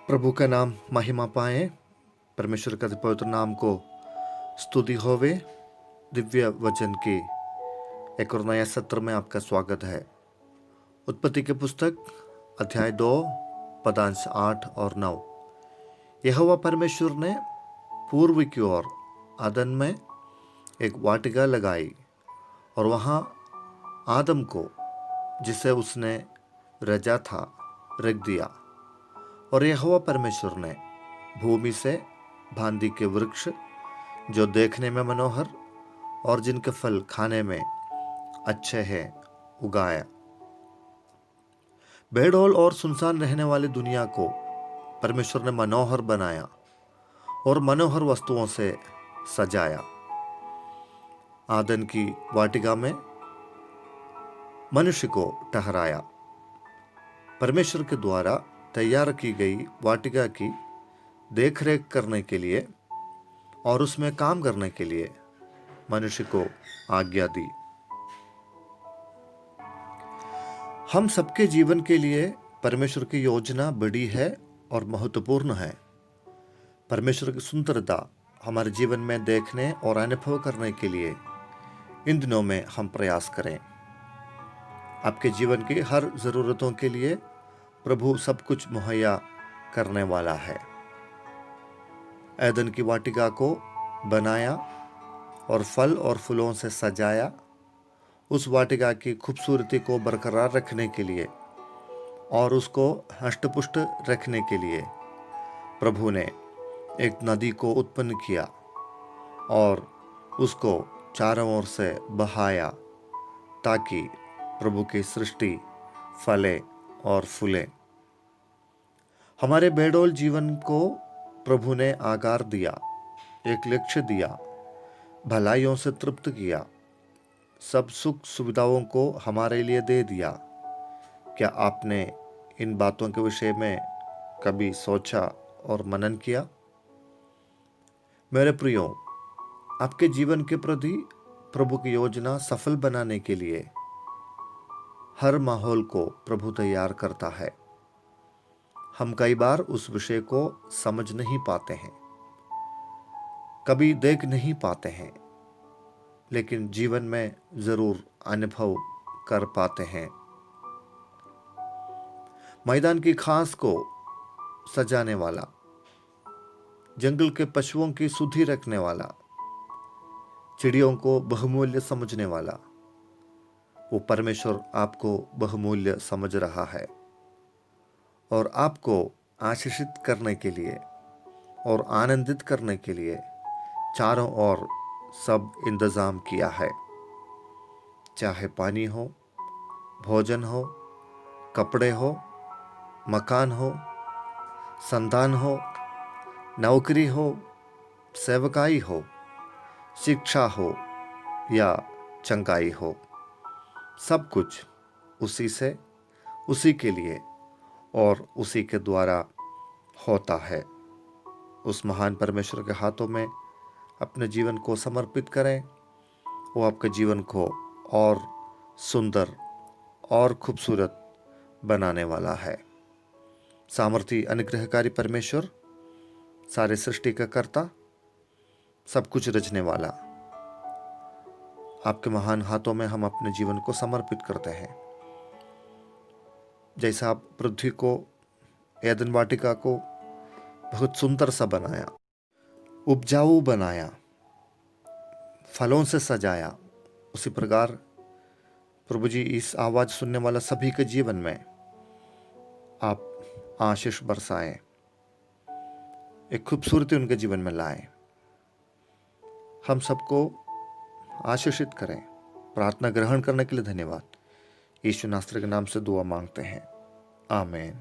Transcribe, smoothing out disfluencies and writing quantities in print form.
प्रभु का नाम महिमा पाए। परमेश्वर का पवित्र नाम को स्तुति होवे। दिव्य वचन के एक और नया सत्र में आपका स्वागत है। उत्पत्ति के पुस्तक अध्याय 2 पदांश 8 और 9। यहोवा परमेश्वर ने पूर्व की ओर आदन में एक वाटिका लगाई और वहाँ आदम को, जिसे उसने रजा था, रख दिया। और यहोवा परमेश्वर ने भूमि से भांदी के वृक्ष, जो देखने में मनोहर और जिनके फल खाने में अच्छे हैं, उगाया। बेडौल और सुनसान रहने वाली दुनिया को परमेश्वर ने मनोहर बनाया और मनोहर वस्तुओं से सजाया। आदन की वाटिका में मनुष्य को ठहराया। परमेश्वर के द्वारा तैयार की गई वाटिका की देखरेख करने के लिए और उसमें काम करने के लिए मनुष्य को आज्ञा दी। हम सबके जीवन के लिए परमेश्वर की योजना बड़ी है और महत्वपूर्ण है। परमेश्वर की सुंदरता हमारे जीवन में देखने और अनुभव करने के लिए इन दिनों में हम प्रयास करें। आपके जीवन की हर जरूरतों के लिए प्रभु सब कुछ मुहैया करने वाला है। एदन की वाटिका को बनाया और फल और फूलों से सजाया। उस वाटिका की खूबसूरती को बरकरार रखने के लिए और उसको हष्टपुष्ट रखने के लिए प्रभु ने एक नदी को उत्पन्न किया और उसको चारों ओर से बहाया, ताकि प्रभु की सृष्टि फले और फूले। हमारे बेडौल जीवन को प्रभु ने आकार दिया, एक लक्ष्य दिया, भलाइयों से तृप्त किया, सब सुख सुविधाओं को हमारे लिए दे दिया। क्या आपने इन बातों के विषय में कभी सोचा और मनन किया? मेरे प्रियो, आपके जीवन के प्रति प्रभु की योजना सफल बनाने के लिए हर माहौल को प्रभु तैयार करता है। हम कई बार उस विषय को समझ नहीं पाते हैं, कभी देख नहीं पाते हैं, लेकिन जीवन में जरूर अनुभव कर पाते हैं। मैदान की घास को सजाने वाला, जंगल के पशुओं की सुधि रखने वाला, चिड़ियों को बहुमूल्य समझने वाला, वो परमेश्वर आपको बहुमूल्य समझ रहा है और आपको आशीषित करने के लिए और आनंदित करने के लिए चारों ओर सब इंतजाम किया है। चाहे पानी हो, भोजन हो, कपड़े हो, मकान हो, संतान हो, नौकरी हो, सेवकाई हो, शिक्षा हो या चंगाई हो, सब कुछ उसी से, उसी के लिए और उसी के द्वारा होता है। उस महान परमेश्वर के हाथों में अपने जीवन को समर्पित करें। वो आपके जीवन को और सुंदर और खूबसूरत बनाने वाला है। सामर्थी अनुग्रहकारी परमेश्वर, सारे सृष्टि का कर्ता, सब कुछ रचने वाला, आपके महान हाथों में हम अपने जीवन को समर्पित करते हैं। जैसा आप पृथ्वी को, एदन वाटिका को बहुत सुंदर सा बनाया, उपजाऊ बनाया, फलों से सजाया, उसी प्रकार प्रभु जी इस आवाज सुनने वाला सभी के जीवन में आप आशीष बरसाएं, एक खूबसूरती उनके जीवन में लाएं, हम सबको आशीषित करें। प्रार्थना ग्रहण करने के लिए धन्यवाद। यीशु नासरी के नाम से दुआ मांगते हैं, आमीन।